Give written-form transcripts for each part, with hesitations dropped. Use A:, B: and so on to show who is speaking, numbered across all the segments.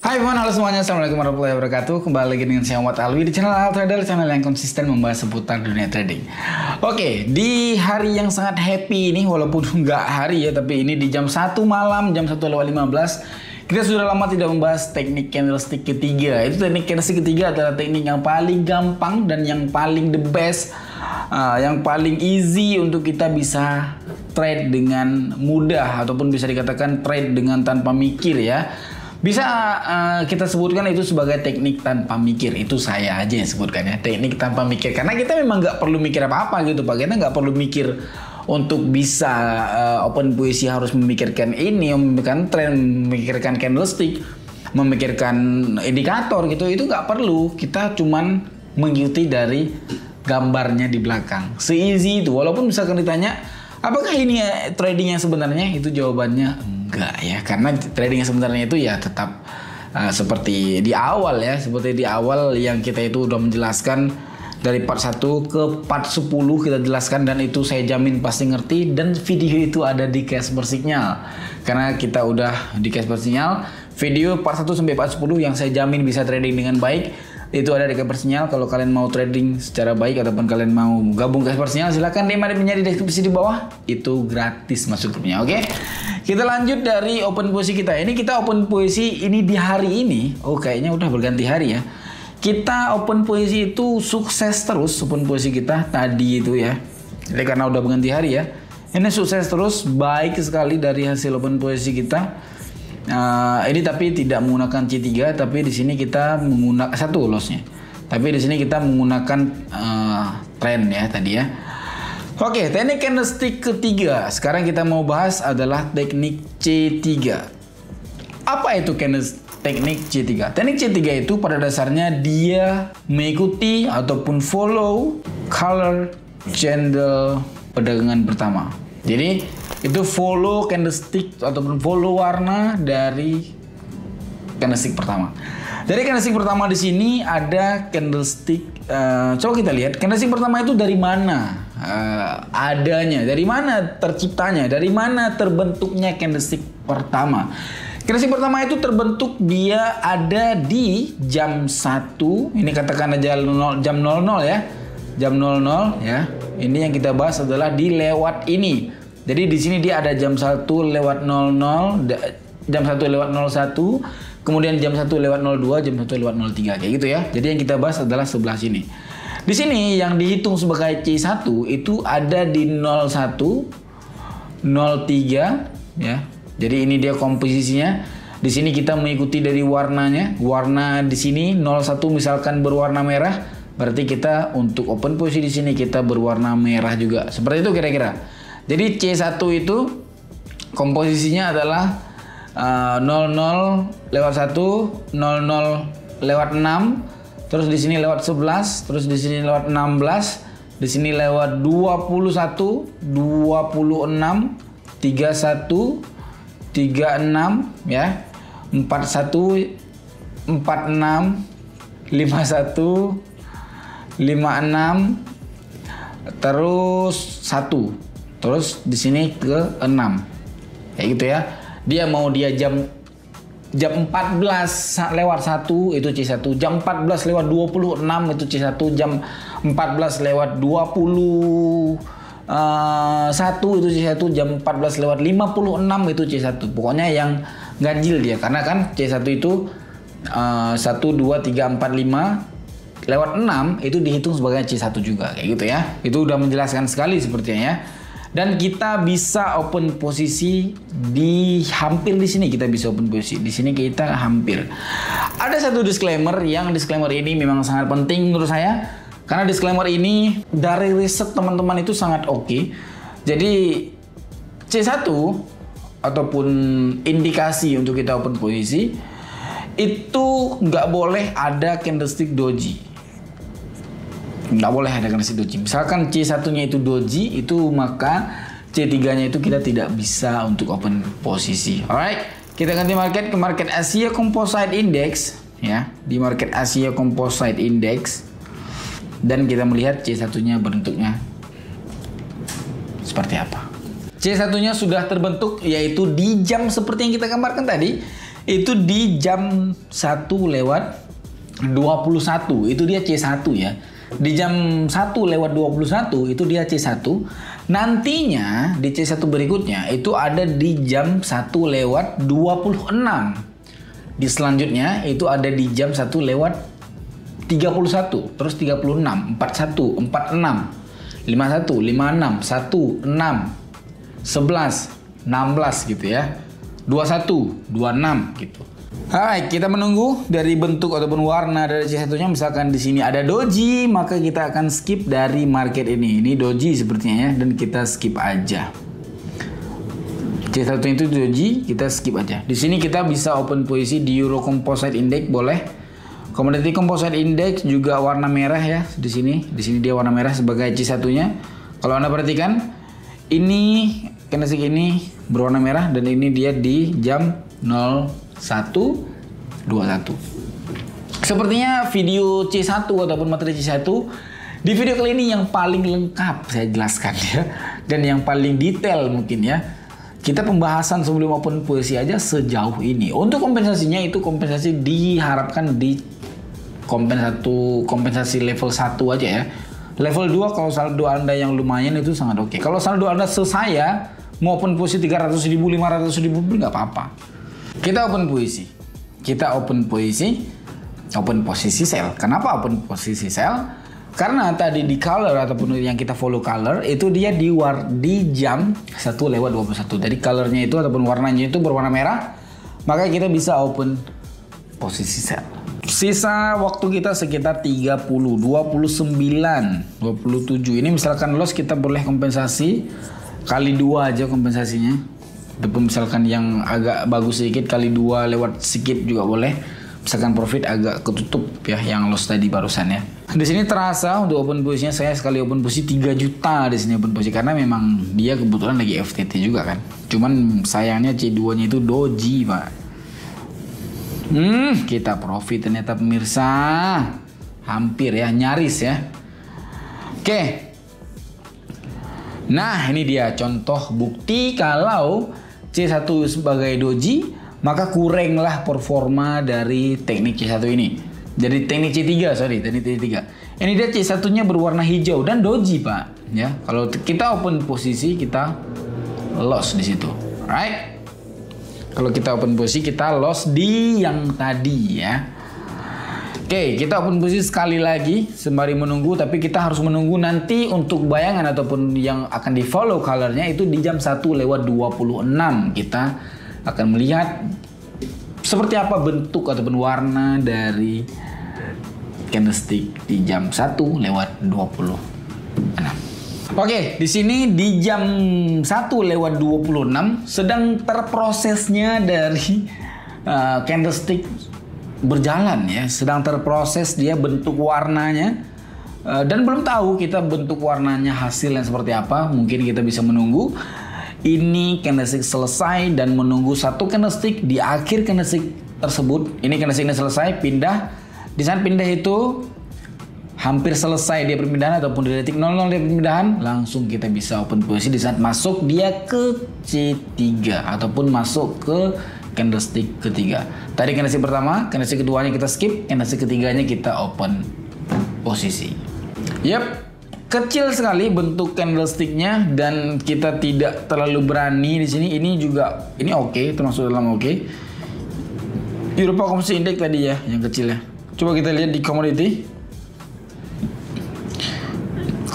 A: Hai everyone, halo semuanya, assalamualaikum warahmatullahi wabarakatuh. Kembali lagi dengan saya Muhammad Alwi di channel Altrader, channel yang konsisten membahas seputar dunia trading. Oke, di hari yang sangat happy ini, walaupun nggak hari ya, tapi ini di jam 1 malam, jam 1:15, kita sudah lama tidak membahas teknik candlestick ketiga. Itu teknik candlestick ketiga adalah teknik yang paling gampang dan yang paling the best, yang paling easy untuk kita bisa trade dengan mudah ataupun bisa dikatakan trade dengan tanpa mikir ya. Bisa kita sebutkan itu sebagai teknik tanpa mikir. Itu saya aja yang sebutkan ya, teknik tanpa mikir. Karena kita memang nggak perlu mikir apa-apa gitu Pak. Kita nggak perlu mikir untuk bisa open posisi harus memikirkan ini, memikirkan trend, memikirkan candlestick, memikirkan indikator gitu. Itu nggak perlu. Kita cuman mengikuti dari gambarnya di belakang. Se-easy itu. Walaupun misalkan ditanya, apakah ini trading yang sebenarnya? Itu jawabannya enggak ya, karena trading yang sebenarnya itu ya tetap seperti di awal ya, seperti di awal yang kita itu udah menjelaskan dari part 1 ke part 10 kita jelaskan, dan itu saya jamin pasti ngerti, dan video itu ada di Casper Signal karena kita udah di Casper Signal. Video part 1 sampai part 10 yang saya jamin bisa trading dengan baik itu ada di Casper Signal. Kalau kalian mau trading secara baik ataupun kalian mau gabung ke Casper Signal, silahkan linknya di deskripsi di bawah, itu gratis masuk grupnya. Oke, kita lanjut dari open posisi kita. Ini kita open posisi ini di hari ini. Oh, kayaknya udah berganti hari ya. Kita open posisi itu sukses terus, open posisi kita tadi itu ya. Jadi karena udah berganti hari ya, ini sukses terus, baik sekali dari hasil open posisi kita. Ini tapi tidak menggunakan C3, tapi di sini kita menggunakan satu lossnya. Tapi di sini kita menggunakan trend ya tadi ya. Oke, teknik candlestick ketiga. Sekarang kita mau bahas adalah teknik C3. Apa itu teknik C3? Teknik C3 itu pada dasarnya dia mengikuti ataupun follow color candle perdagangan pertama. Jadi itu follow candlestick ataupun follow warna dari candlestick pertama. Dari candlestick pertama di sini ada candlestick. Coba kita lihat candlestick pertama itu dari mana adanya, dari mana terciptanya, dari mana terbentuknya candlestick pertama. Candlestick pertama itu terbentuk dia ada di jam 1. Ini katakan aja jam 00 ya. Jam 00 ya. Ini yang kita bahas adalah di lewat ini. Jadi di sini dia ada jam 1 lewat 00, jam 1 lewat 01, kemudian jam 1 lewat 02, jam 1 lewat 03 kayak gitu ya. Jadi yang kita bahas adalah sebelah sini. Di sini yang dihitung sebagai C1 itu ada di 01, 03 ya. Jadi ini dia komposisinya. Di sini kita mengikuti dari warnanya. Warna di sini 01 misalkan berwarna merah, berarti kita untuk open posisi di sini kita berwarna merah juga. Seperti itu kira-kira. Jadi C1 itu komposisinya adalah 00 lewat 1, 00 lewat 6, terus di sini lewat 11, terus di sini lewat 16, di sini lewat 21, 26, 31, 36 ya. 41, 46, 51, 56, terus 1. Terus di sini ke 6. Kayak gitu ya. Dia mau dia jam 14 lewat 1 itu C1, jam 14 lewat 26 itu C1, jam 14 lewat 21 itu C1, jam 14 lewat 56 itu C1. Pokoknya yang ganjil dia, karena kan C1 itu 1 2 3 4 5 lewat 6 itu dihitung sebagai C1 juga kayak gitu ya. Itu udah menjelaskan sekali sepertinya ya. Dan kita bisa open posisi di hampir di sini, kita bisa open posisi di sini, kita hampir. Ada satu disclaimer, yang disclaimer ini memang sangat penting menurut saya, karena disclaimer ini dari riset teman-teman itu sangat oke. Jadi C1 ataupun indikasi untuk kita open posisi itu nggak boleh ada candlestick doji. Nggak boleh ada candlestick doji. Misalkan C1-nya itu doji, itu maka C3-nya itu kita tidak bisa untuk open posisi. Alright, kita ganti market ke market Asia Composite Index ya, di market Asia Composite Index, dan kita melihat C1-nya bentuknya seperti apa. C1-nya sudah terbentuk, yaitu di jam seperti yang kita gambarkan tadi. itu di jam 1:21. Itu dia C1 ya. Di jam 1:21 itu dia C1. Nantinya di C1 berikutnya itu ada di jam 1:26. Di selanjutnya itu ada di jam 1:31, terus 36, 41, 46, 51, 56, 16, 11, 16 gitu ya. 21, 26 gitu. Alright, kita menunggu dari bentuk ataupun warna dari C1-nya. Misalkan di sini ada doji, maka kita akan skip dari market ini. Ini doji sepertinya ya, dan kita skip aja. C1 itu doji, kita skip aja. Di sini kita bisa open posisi di Euro Composite Index boleh. Commodity Composite Index juga warna merah ya di sini. Di sini dia warna merah sebagai C1-nya. Kalau Anda perhatikan, ini candlestick ini berwarna merah dan ini dia di jam 01:21. Sepertinya video C1 ataupun materi C1 di video kali ini yang paling lengkap saya jelaskan ya, dan yang paling detail mungkin ya. Kita pembahasan sebelum open posisi aja sejauh ini. Untuk kompensasinya itu kompensasi diharapkan di kompensasi level 1 aja ya. Level 2 kalau saldo Anda yang lumayan itu sangat oke. Kalau saldo Anda sesaya mau open posisi 300.000, 500.000 nggak apa-apa. Kita open posisi. Open posisi sell. Kenapa open posisi sell? Karena tadi di color ataupun yang kita follow color itu dia di jam 1:21. Jadi colornya itu ataupun warnanya itu berwarna merah, maka kita bisa open posisi sell. Sisa waktu kita sekitar 30, 29, 27. Ini misalkan loss kita boleh kompensasi kali 2 aja kompensasinya. Ataupun misalkan yang agak bagus sedikit kali 2 lewat sedikit juga boleh. Misalkan profit agak ketutup ya yang loss tadi barusan ya. Di sini terasa untuk open posisinya saya sekali open posisi 3 juta di sini open posisi karena memang dia kebetulan lagi FTT juga kan. Cuman sayangnya C2-nya itu doji, Pak. Kita profit ternyata pemirsa. Hampir ya, nyaris ya. Oke. Nah, ini dia contoh bukti kalau C1 sebagai doji, maka kuranglah performa dari teknik C1 ini. Jadi teknik C3, teknik C3. Ini dia C1-nya berwarna hijau dan doji, Pak. Ya, kalau kita open posisi kita loss di situ. Right? Kalau kita open posisi kita loss di yang tadi ya. Oke, kita open posisi sekali lagi sembari menunggu, tapi kita harus menunggu nanti untuk bayangan ataupun yang akan di follow colornya itu di jam 1:26. Kita akan melihat seperti apa bentuk ataupun warna dari candlestick di jam 1:26. Oke, di sini di jam 1:26 sedang terprosesnya dari candlestick berjalan ya, sedang terproses dia bentuk warnanya dan belum tahu kita bentuk warnanya hasilnya seperti apa. Mungkin kita bisa menunggu ini candlestick selesai dan menunggu satu candlestick di akhir candlestick tersebut. Ini candlestick ini selesai, pindah. Di saat pindah itu hampir selesai dia perpindahan ataupun di detik 00 dia perpindahan, langsung kita bisa open posisi di saat masuk dia ke C3 ataupun masuk ke candlestick ketiga. Tadi candlestick pertama, candlestick keduanya kita skip, candlestick ketiganya kita open posisi. Yap. Kecil sekali bentuk candlesticknya dan kita tidak terlalu berani di sini. Ini juga ini oke, termasuk dalam oke. Euro Composite Index tadi ya yang kecil ya. Coba kita lihat di commodity.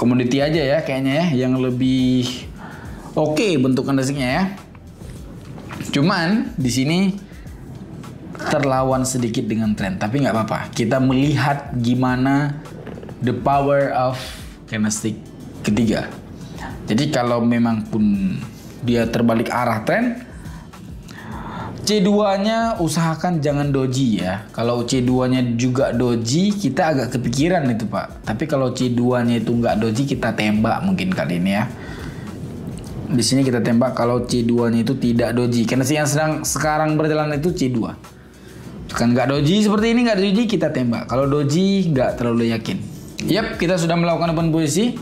A: Commodity aja ya kayaknya ya yang lebih oke bentuk candlesticknya ya. Cuman di sini terlawan sedikit dengan tren, tapi nggak apa-apa. Kita melihat gimana the power of candlestick ketiga. Jadi kalau memang pun dia terbalik arah tren, C2-nya usahakan jangan doji ya. Kalau C2-nya juga doji, kita agak kepikiran itu Pak. Tapi kalau C2-nya itu nggak doji, kita tembak mungkin kali ini ya. Di sini kita tembak kalau C2-nya itu tidak doji. Karena yang sekarang berjalan itu C2. Kan nggak doji seperti ini, nggak doji kita tembak. Kalau doji nggak terlalu yakin. Yap, kita sudah melakukan open posisi.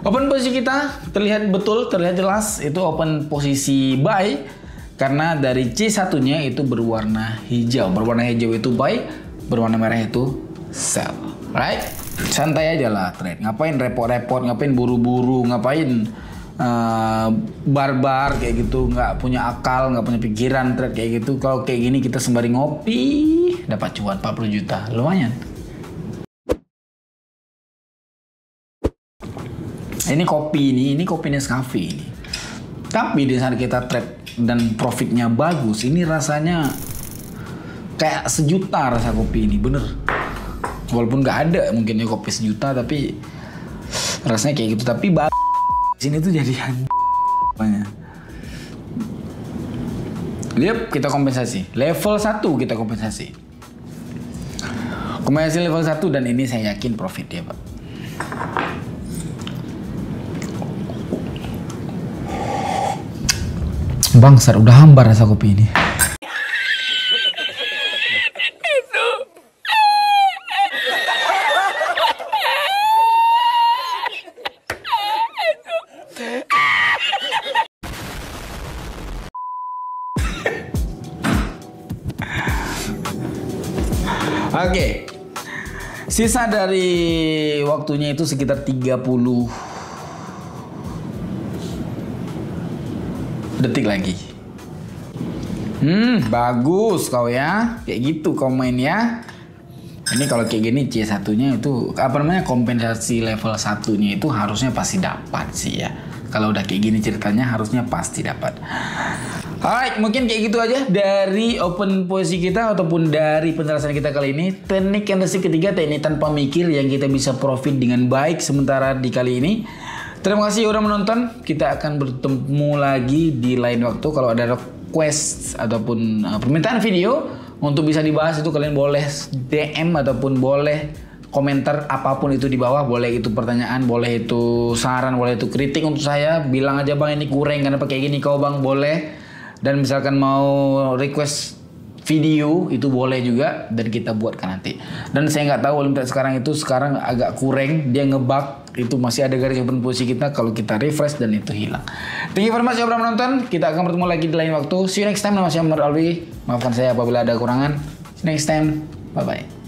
A: Open posisi kita terlihat betul, terlihat jelas itu open posisi buy. Karena dari C1-nya itu berwarna hijau. Berwarna hijau itu buy, berwarna merah itu sell. Right? Santai aja lah trade. Ngapain repot-repot, ngapain buru-buru, ngapain barbar kayak gitu, nggak punya akal, nggak punya pikiran trade kayak gitu. Kalau kayak gini kita sembari ngopi dapat cuan 40 juta, lumayan. Ini kopi ini kopi Nescafe ini. Tapi di saat kita trade dan profitnya bagus, ini rasanya kayak sejuta rasa kopi ini, bener. Walaupun nggak ada mungkinnya kopi sejuta, tapi rasanya kayak gitu. Tapi sini tuh jadian banyak. Lihat kita kompensasi. Level 1 kita kompensasi. Kompensasi level 1 dan ini saya yakin profit ya, Pak. Bangsat, udah hambar rasa kopi ini. Oke. Sisa dari waktunya itu sekitar 30 detik lagi. Bagus kau ya. Kayak gitu kau main ya. Ini kalau kayak gini C1-nya itu apa namanya, kompensasi level 1-nya itu harusnya pasti dapat sih ya. Kalau udah kayak gini ceritanya harusnya pasti dapat. Alright, mungkin kayak gitu aja dari open posisi kita ataupun dari penjelasan kita kali ini. Teknik candlestick ketiga, teknik tanpa mikir yang kita bisa profit dengan baik sementara di kali ini. Terima kasih udah menonton. Kita akan bertemu lagi di lain waktu. Kalau ada request ataupun permintaan video untuk bisa dibahas, itu kalian boleh DM ataupun boleh komentar apapun itu di bawah. Boleh itu pertanyaan, boleh itu saran, boleh itu kritik untuk saya. Bilang aja bang ini kurang karena pakai gini kau bang, boleh. Dan misalkan mau request video itu boleh juga dan kita buatkan nanti. Dan saya nggak tahu Olimpiade sekarang agak kurang, dia ngebug, itu masih ada garis open posisi kita kalau kita refresh dan itu hilang. Thank you very much yang sudah menonton. Kita akan bertemu lagi di lain waktu. See you next time. Nama saya Muhammad Alwi. Maafkan saya apabila ada kekurangan. See you next time. Bye bye.